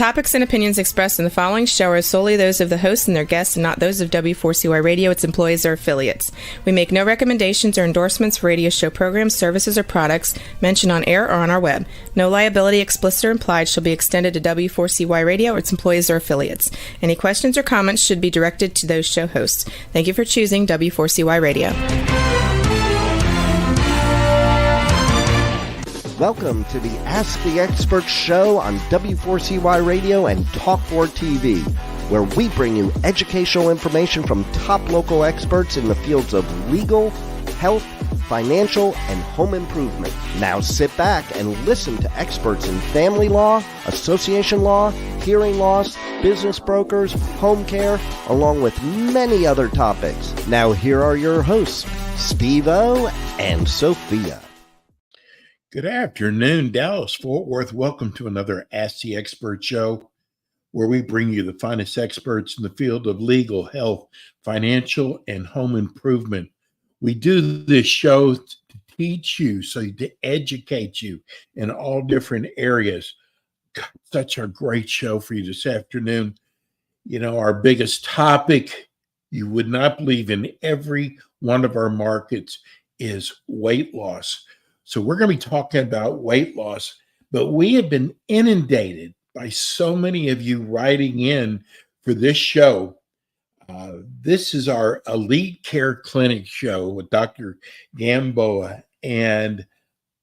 topics and opinions expressed in the following show are solely those of the hosts and their guests and not those of W4CY Radio, its employees, or affiliates. We make no recommendations or endorsements for radio show programs, services, or products mentioned on air or on our web. No liability, explicit or implied, shall be extended to W4CY Radio or its employees or affiliates. Any questions or comments should be directed to those show hosts. Thank you for choosing W4CY Radio. Welcome to the Ask the Expert show on W4CY Radio and Talk4 TV, where we bring you educational information from top local experts in the fields of legal, health, financial, and home improvement. Now sit back and listen to experts in family law, association law, hearing loss, business brokers, home care, along with many other topics. Now here are your hosts, Steve-O and Sophia. Good afternoon, Dallas-Fort Worth. Welcome to another Ask the Expert show, where we bring you the finest experts in the field of legal, health, financial, and home improvement. We do this show to teach you, to educate you in all different areas. God, such a great show for you this afternoon. You know, our biggest topic, you would not believe, in every one of our markets is weight loss. So we're going to be talking about weight loss, but we have been inundated by so many of you writing in for this show. This is our Elite Care Clinic show with Dr. Gamboa, and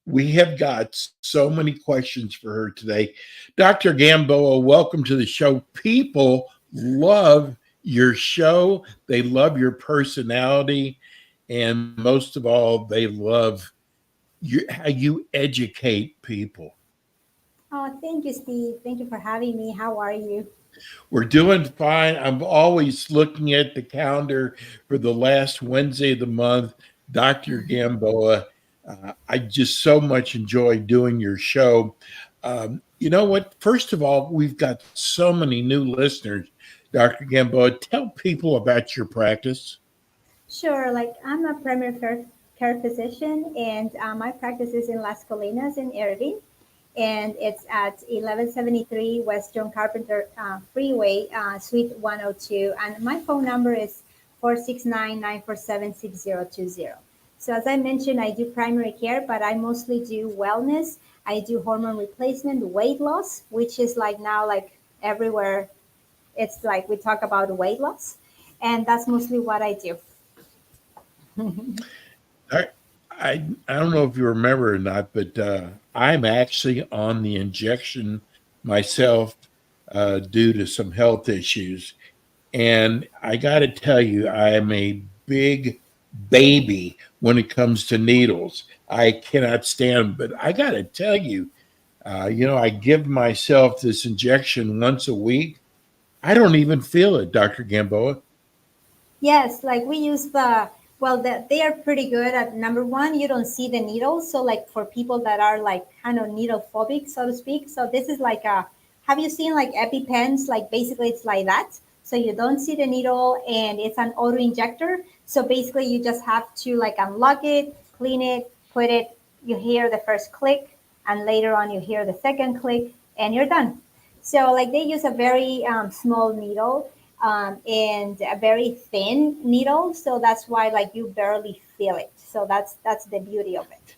we have got so many questions for her today. Dr. Gamboa, welcome to the show. People love your show. They love your personality, and most of all, they love how you educate people. Oh, thank you, Steve. Thank you for having me. How are you? We're doing fine. I'm always looking at the calendar for the last Wednesday of the month. Dr. Gamboa, I just so much enjoy doing your show. You know what? First of all, we've got so many new listeners. Dr. Gamboa, tell people about your practice. Sure. I'm a primary care physician, and my practice is in Las Colinas in Irving, and it's at 1173 West John Carpenter Freeway, Suite 102, and my phone number is 469-947-6020. So as I mentioned, I do primary care, but I mostly do wellness. I do hormone replacement, weight loss, which is now everywhere. It's we talk about weight loss, and that's mostly what I do. I don't know if you remember or not, but I'm actually on the injection myself due to some health issues. And I got to tell you, I am a big baby when it comes to needles. I cannot stand, but I got to tell you, I give myself this injection once a week. I don't even feel it, Dr. Gamboa. Yes, we use they are pretty good at, number one, you don't see the needle. So for people that are kind of needle phobic, so to speak. So this is have you seen EpiPens? Basically it's like that. So you don't see the needle, and it's an auto injector. So basically you just have to unlock it, clean it, put it, you hear the first click, and later on you hear the second click, and you're done. So they use a very small needle. And a very thin needle, so that's why you barely feel it. So that's the beauty of it.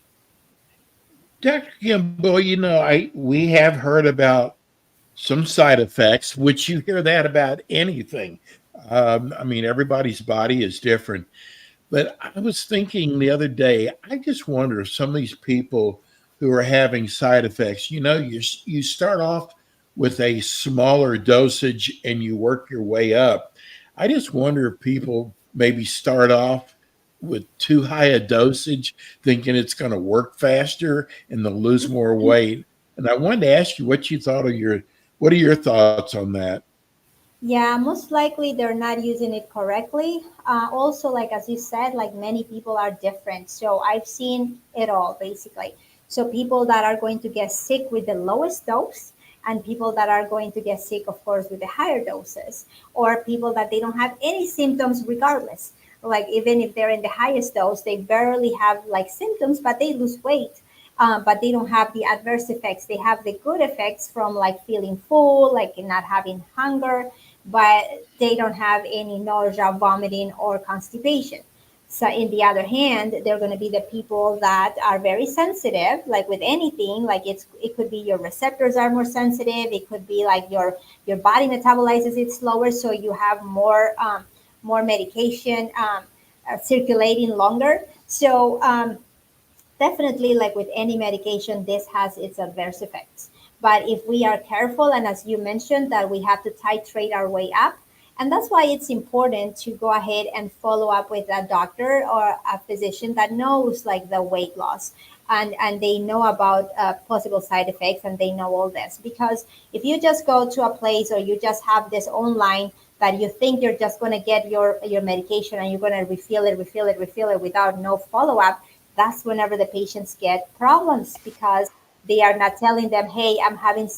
Dr. Gamboa, we have heard about some side effects, which you hear that about anything. Everybody's body is different. But I was thinking the other day, I just wonder if some of these people who are having side effects, you start off with a smaller dosage and you work your way up. I just wonder if people maybe start off with too high a dosage, thinking it's going to work faster and they'll lose more weight. And I wanted to ask you what you thought what are your thoughts on that? Yeah, most likely they're not using it correctly. Also, as you said, many people are different. So I've seen it all, basically. So people that are going to get sick with the lowest dose, and people that are going to get sick, of course, with the higher doses, or people that they don't have any symptoms regardless. Even if they're in the highest dose, they barely have symptoms, but they lose weight. but they don't have the adverse effects. They have the good effects from like feeling full, like not having hunger, but they don't have any nausea, vomiting, or constipation. So, in the other hand, they're going to be the people that are very sensitive, like with anything. Like it could be your receptors are more sensitive. It could be like your body metabolizes it slower, so you have more medication circulating longer. So definitely, like with any medication, this has its adverse effects. But if we are careful, and as you mentioned, that we have to titrate our way up, and that's why it's important to go ahead and follow up with a doctor or a physician that knows like the weight loss, and they know about possible side effects, and they know all this. Because if you just go to a place, or you just have this online that you think you're just going to get your medication, and you're going to refill it without no follow up, that's whenever the patients get problems, because they are not telling them, hey, I'm having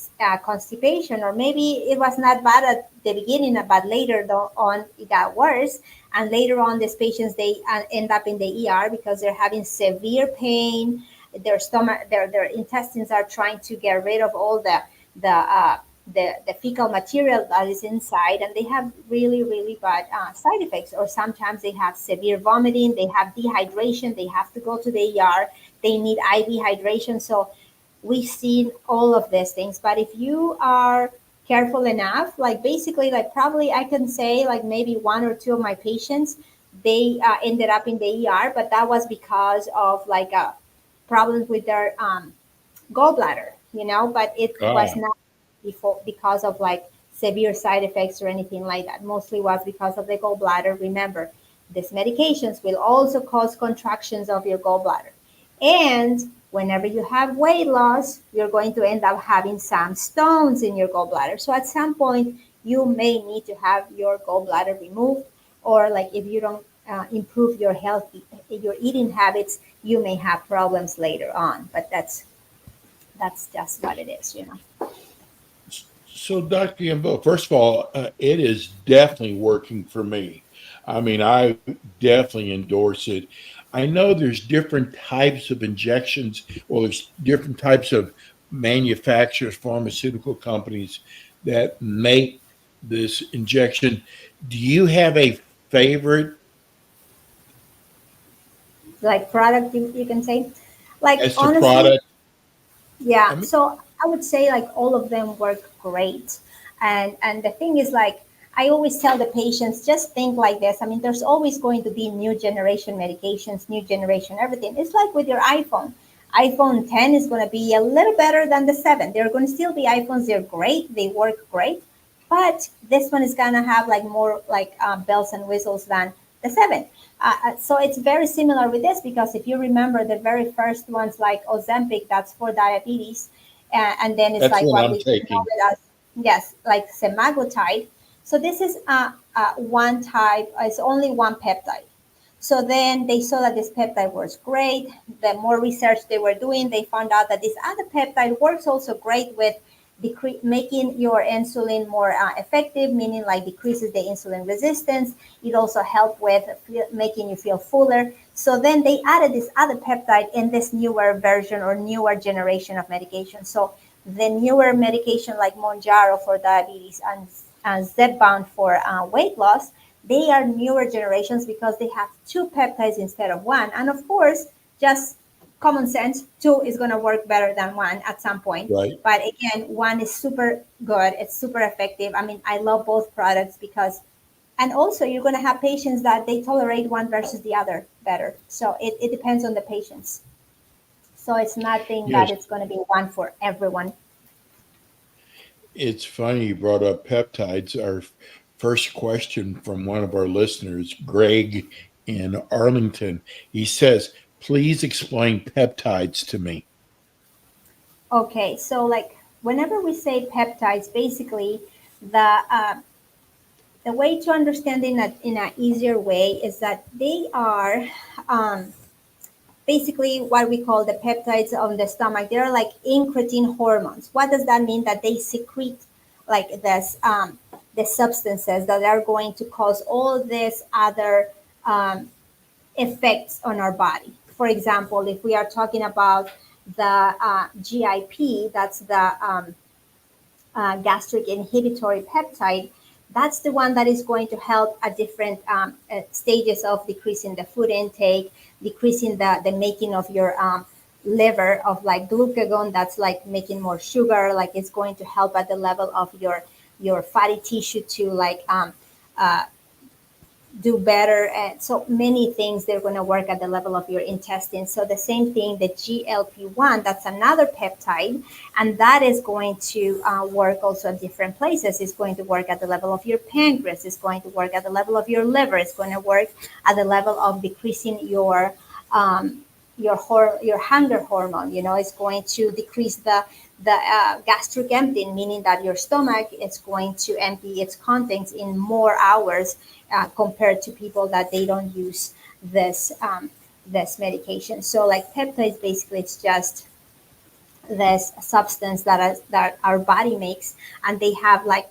constipation, or maybe it was not bad at the beginning, but later on it got worse. And later on, these patients, they end up in the ER because they're having severe pain. Their stomach, their intestines are trying to get rid of all the uh, the fecal material that is inside, and they have really bad side effects. Or sometimes they have severe vomiting, they have dehydration, they have to go to the ER, they need IV hydration. So we've seen all of these things. But if you are careful enough, like basically, like probably I can say like maybe one or two of my patients, they ended up in the ER, but that was because of like problems with their gallbladder, but it was Ah, not before because of like severe side effects or anything like that. Mostly was because of the gallbladder. Remember, these medications will also cause contractions of your gallbladder. And whenever you have weight loss, you're going to end up having some stones in your gallbladder. So at some point, you may need to have your gallbladder removed, or like if you don't improve your health, your eating habits, you may have problems later on. But that's just what it is. so Dr. Gambo, first of all, it is definitely working for me. I mean, I definitely endorse it. I know there's different types of injections, well, there's different types of manufacturers, pharmaceutical companies that make this injection. Do you have a favorite Like product, you can say. Like as to honestly, product? I yeah. mean, So I would say like all of them work great. And the thing is, like, I always tell the patients, just think like this. I mean, there's always going to be new generation medications, new generation everything. It's like with your iPhone. iPhone 10 is going to be a little better than the 7. They're going to still be iPhones. They're great. They work great. But this one is going to have like more like bells and whistles than the 7. So it's very similar with this, because if you remember the very first ones like Ozempic, that's for diabetes, and then it's that's like what what I'm we know taking. it as, yes, like semaglutide. So this is one type. It's only one peptide. So then they saw that this peptide works great. The more research they were doing, they found out that this other peptide works also great with making your insulin more effective, meaning like decreases the insulin resistance. It also helps with making you feel fuller. So then they added this other peptide in this newer version or newer generation of medication. So the newer medication like Monjaro for diabetes and Zepbound for weight loss, they are newer generations because they have two peptides instead of one. And of course, just common sense, two is going to work better than one at some point. Right. But again, one is super good. It's super effective. I mean, I love both products because, and also you're going to have patients that they tolerate one versus the other better. So it depends on the patients. So it's nothing that Yes. it's going to be one for everyone. It's funny you brought up peptides. Our first question from one of our listeners, Greg in Arlington, he says, please explain peptides to me. Okay, so like whenever we say peptides, basically the way to understand in a easier way is that they are um, basically what we call the peptides on the stomach. They're like incretin hormones. What does that mean? That they secrete like this the substances that are going to cause all these other um, effects on our body. For example, if we are talking about the GIP, that's the gastric inhibitory peptide, that's the one that is going to help at different stages of decreasing the food intake, decreasing the making of your liver of like glucagon, that's like making more sugar, like it's going to help at the level of your fatty tissue to like uh, do better. And so many things, they're going to work at the level of your intestine. So the same thing, the GLP-1, that's another peptide, and that is going to work also at different places. It's going to work at the level of your pancreas. It's going to work at the level of your liver. It's going to work at the level of decreasing your hunger hormone. You know, it's going to decrease the gastric emptying, meaning that your stomach is going to empty its contents in more hours compared to people that they don't use this medication. So like peptides, basically it's just this substance that our body makes, and they have like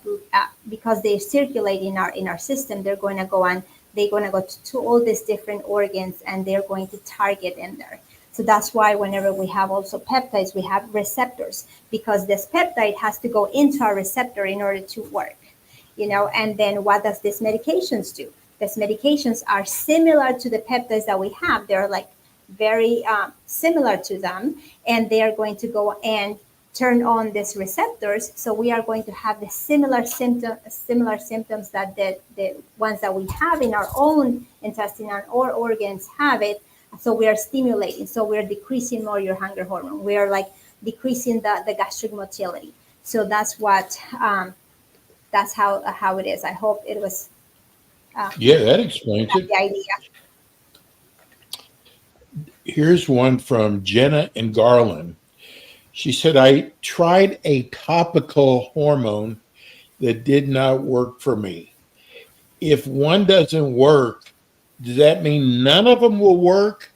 because they circulate in our system, they're going to go to all these different organs, and they're going to target in there. So that's why whenever we have also peptides, we have receptors, because this peptide has to go into our receptor in order to work, you know. And then what does these medications do? These medications are similar to the peptides that we have. They're like very similar to them, and they are going to go and turn on these receptors. So we are going to have the similar symptoms that the ones that we have in our own intestine and our organs have it. So we are stimulating. So we're decreasing more your hunger hormone. We are like decreasing the gastric motility. So that's what that's how it is. I hope it was. Yeah, that explains it. The idea. Here's one from Jenna in Garland. She said, I tried a topical hormone that did not work for me. If one doesn't work, does that mean none of them will work?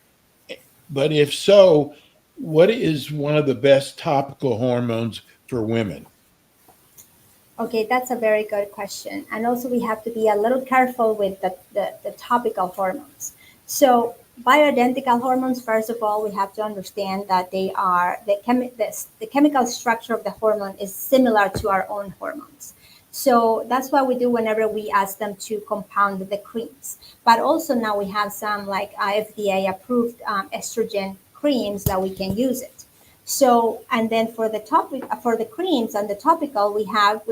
But if so, what is one of the best topical hormones for women? Okay, that's a very good question. And also we have to be a little careful with the topical hormones. So bioidentical hormones, first of all, we have to understand that they are the chemical structure of the hormone is similar to our own hormones. So that's what we do whenever we ask them to compound the creams. But also now we have some like FDA approved estrogen creams that we can use it. So, and then for the creams and the topical, we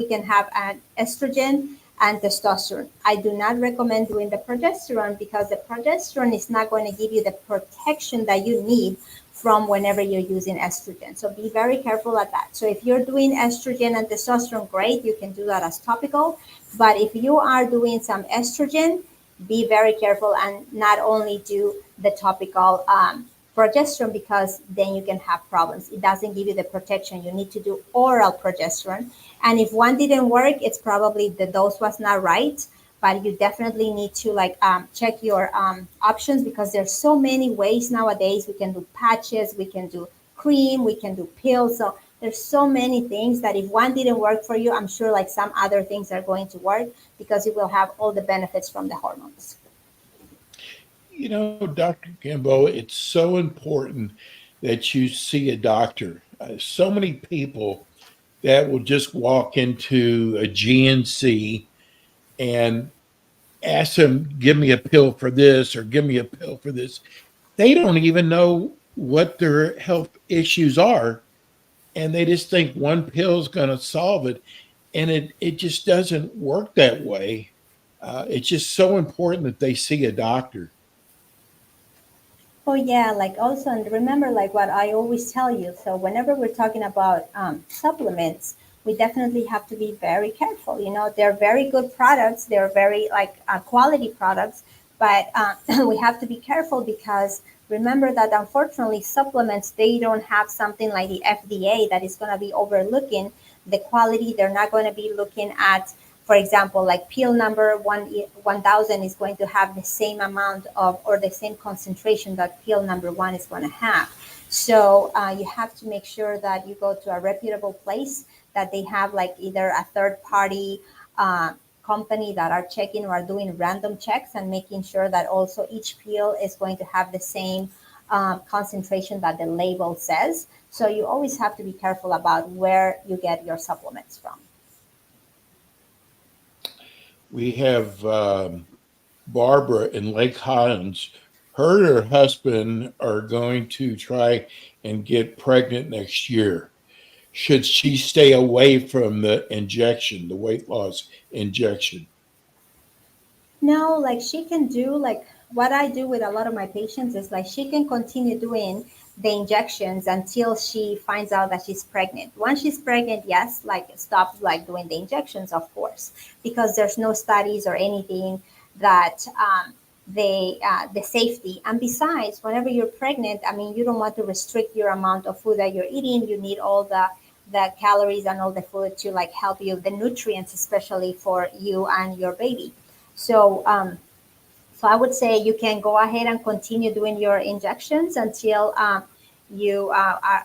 can have an estrogen and testosterone. I do not recommend doing the progesterone, because the progesterone is not going to give you the protection that you need from whenever you're using estrogen. So be very careful at that. So if you're doing estrogen and testosterone, great, you can do that as topical. But if you are doing some estrogen, be very careful and not only do the topical progesterone, because then you can have problems. It doesn't give you the protection. You need to do oral progesterone. And if one didn't work, it's probably the dose was not right. But you definitely need to like check your options, because there's so many ways nowadays. We can do patches, we can do cream, we can do pills. So there's so many things that if one didn't work for you, I'm sure like some other things are going to work, because you will have all the benefits from the hormones. You know, Dr. Kimbo, it's so important that you see a doctor. So many people that will just walk into a GNC and ask them, give me a pill for this or give me a pill for this. They don't even know what their health issues are. And they just think one pill is going to solve it. And it just doesn't work that way. It's just so important that they see a doctor. Oh yeah, like also, and remember like what I always tell you. So whenever we're talking about supplements, we definitely have to be very careful. You know, they're very good products. They're very like quality products, but we have to be careful, because remember that unfortunately supplements, they don't have something like the FDA that is going to be overlooking the quality. They're not going to be looking at, for example, like pill number 1000 is going to have the same amount of, or the same concentration that pill number 1 is going to have. So you have to make sure that you go to a reputable place, that they have like either a third party company that are checking or are doing random checks, and making sure that also each pill is going to have the same concentration that the label says. So you always have to be careful about where you get your supplements from. We have Barbara in Lake Highlands. Her and her husband are going to try and get pregnant next year. Should she stay away from the injection, the weight loss injection? No, like she can do like what I do with a lot of my patients is like she can continue doing the injections until she finds out that she's pregnant. Once she's pregnant, yes, like stop like doing the injections, of course, because there's no studies or anything that the safety. And besides, whenever you're pregnant, I mean, you don't want to restrict your amount of food that you're eating. You need all the calories and all the food to like help you, the nutrients, especially for you and your baby. So, so I would say you can go ahead and continue doing your injections until you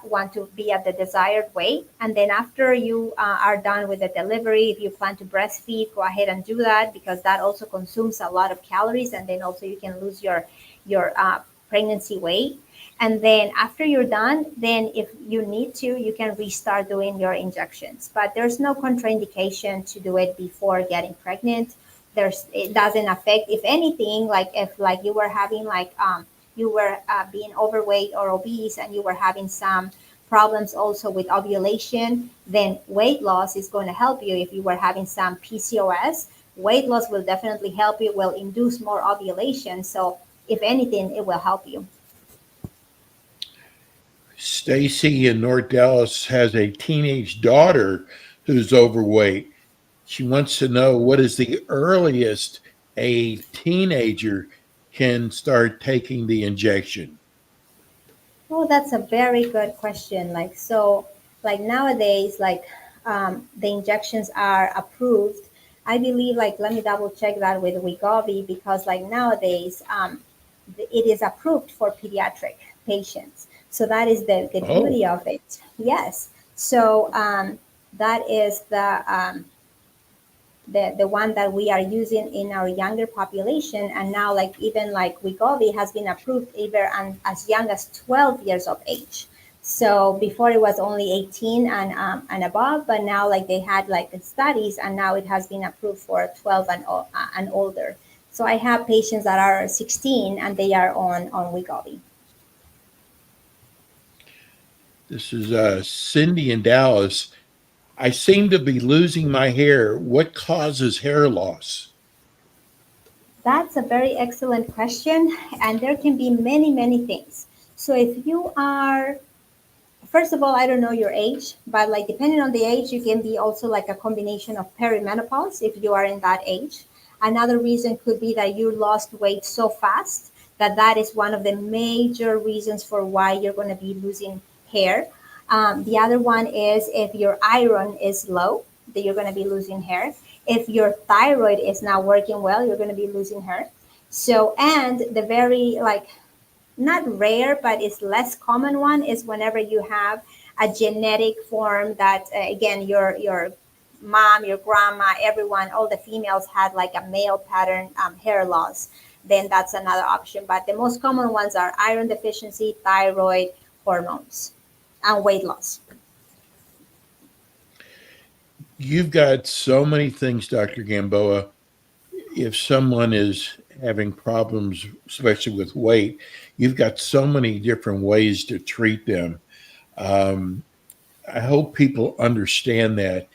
want to be at the desired weight. And then after you are done with the delivery, if you plan to breastfeed, go ahead and do that because that also consumes a lot of calories. And then also you can lose your pregnancy weight. And then after you're done, then if you need to, you can restart doing your injections. But there's no contraindication to do it before getting pregnant. It doesn't affect, if anything, like if like you were having like you were being overweight or obese and you were having some problems also with ovulation, then weight loss is going to help you. If you were having some PCOS, weight loss will definitely help you, will induce more ovulation. So if anything, it will help you. Stacy in North Dallas has a teenage daughter who's overweight. She wants to know what is the earliest a teenager can start taking the injection. Oh, that's a very good question. Like, so like nowadays, like the injections are approved. I believe, like, let me double check that with Wegovy because like nowadays, it is approved for pediatric patients. So that is the beauty of it. Yes. So that is the one that we are using in our younger population. And now like even like Wegovy has been approved even as young as 12 years of age. So before it was only 18 and above, but now like they had like studies and now it has been approved for 12 and older. So I have patients that are 16 and they are on Wegovy. This is Cindy in Dallas. I seem to be losing my hair. What causes hair loss? That's a very excellent question. And there can be many, many things. So if you are, first of all, I don't know your age, but like depending on the age, you can be also like a combination of perimenopause if you are in that age. Another reason could be that you lost weight so fast that is one of the major reasons for why you're going to be losing hair. The other one is if your iron is low, that you're going to be losing hair. If your thyroid is not working well, you're going to be losing hair. So, and the very like not rare, but it's less common one is whenever you have a genetic form that again your mom, your grandma, everyone, all the females had like a male pattern hair loss. Then that's another option. But the most common ones are iron deficiency, thyroid, hormones, and weight loss. You've got so many things, Dr. Gamboa. If someone is having problems, especially with weight, you've got so many different ways to treat them. I hope people understand that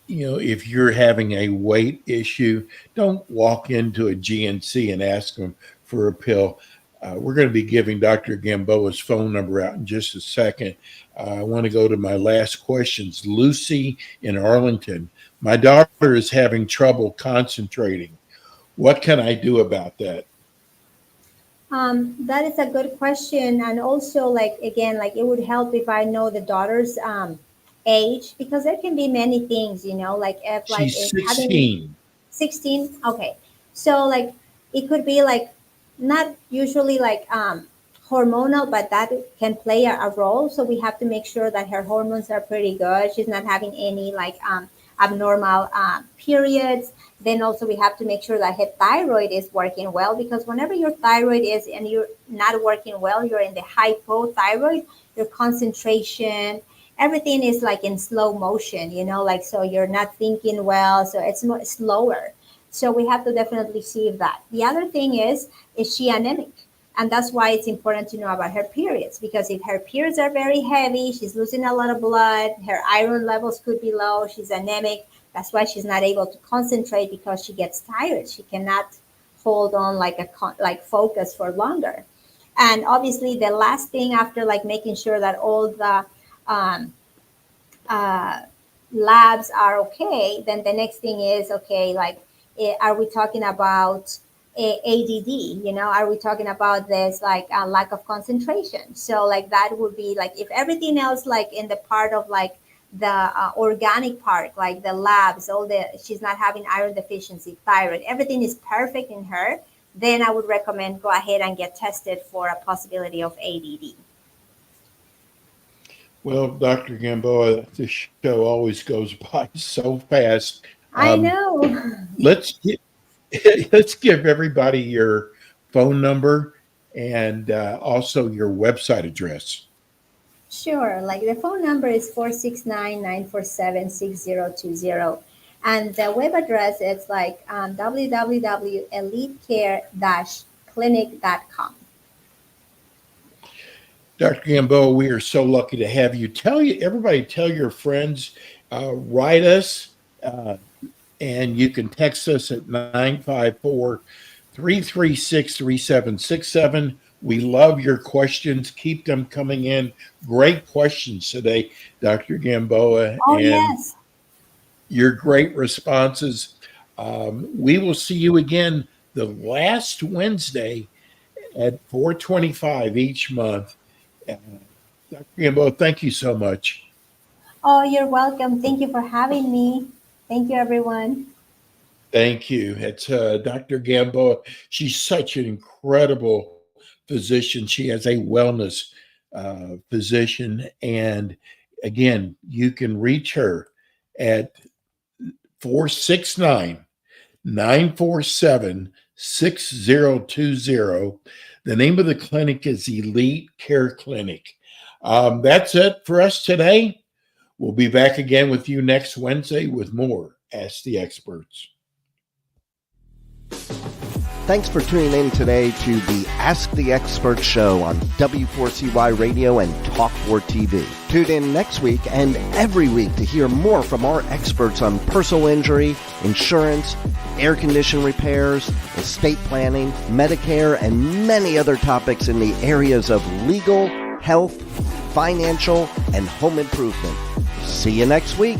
you know, if you're having a weight issue, don't walk into a GNC and ask them for a pill. We're going to be giving Dr. Gamboa's phone number out in just a second. I want to go to my last questions. Lucy in Arlington. My daughter is having trouble concentrating. What can I do about that? That is a good question. And also, like, again, like it would help if I know the daughter's age because there can be many things, you know, like if like She's if having 16. 16. Okay. So, like, it could be like not usually like hormonal, but that can play a role. So we have to make sure that her hormones are pretty good. She's not having any like abnormal periods. Then also we have to make sure that her thyroid is working well, because whenever your thyroid is and you're not working well, you're in the hypothyroid, your concentration, everything is like in slow motion, like, so you're not thinking well, so it's more slower. So we have to definitely see that. The other thing is she anemic? And that's why it's important to know about her periods, because if her periods are very heavy, she's losing a lot of blood, her iron levels could be low, she's anemic. That's why she's not able to concentrate, because she gets tired. She cannot hold on like focus for longer. And obviously the last thing after like making sure that all the labs are okay, then the next thing is, okay, like, are we talking about ADD? Are we talking about this like lack of concentration? So like that would be like, if everything else like in the part of like the organic part, like the labs, she's not having iron deficiency, thyroid, everything is perfect in her, then I would recommend go ahead and get tested for a possibility of ADD. Well, Dr. Gamboa, this show always goes by so fast. I know. Let's give everybody your phone number and also your website address. Sure. Like the phone number is 469-947-6020. And the web address is like www.elitecare-clinic.com. Dr. Gamboa, we are so lucky to have you. Tell your friends, write us, and you can text us at 954-336-3767. We love your questions. Keep them coming in. Great questions today, Dr. Gamboa. Oh, and yes. Your great responses. We will see you again the last Wednesday at 4:25 each month. Dr. Gamboa, thank you so much. Oh, you're welcome. Thank you for having me. Thank you, everyone. Thank you. It's Dr. Gamboa. She's such an incredible physician. She has a wellness physician. And again, you can reach her at 469-947-6020. The name of the clinic is Elite Care Clinic. That's it for us today. We'll be back again with you next Wednesday with more Ask the Experts. Thanks for tuning in today to the Ask the Experts show on W4CY Radio and Talk4 TV. Tune in next week and every week to hear more from our experts on personal injury, insurance, air condition repairs, estate planning, Medicare, and many other topics in the areas of legal, health, financial, and home improvement. See you next week.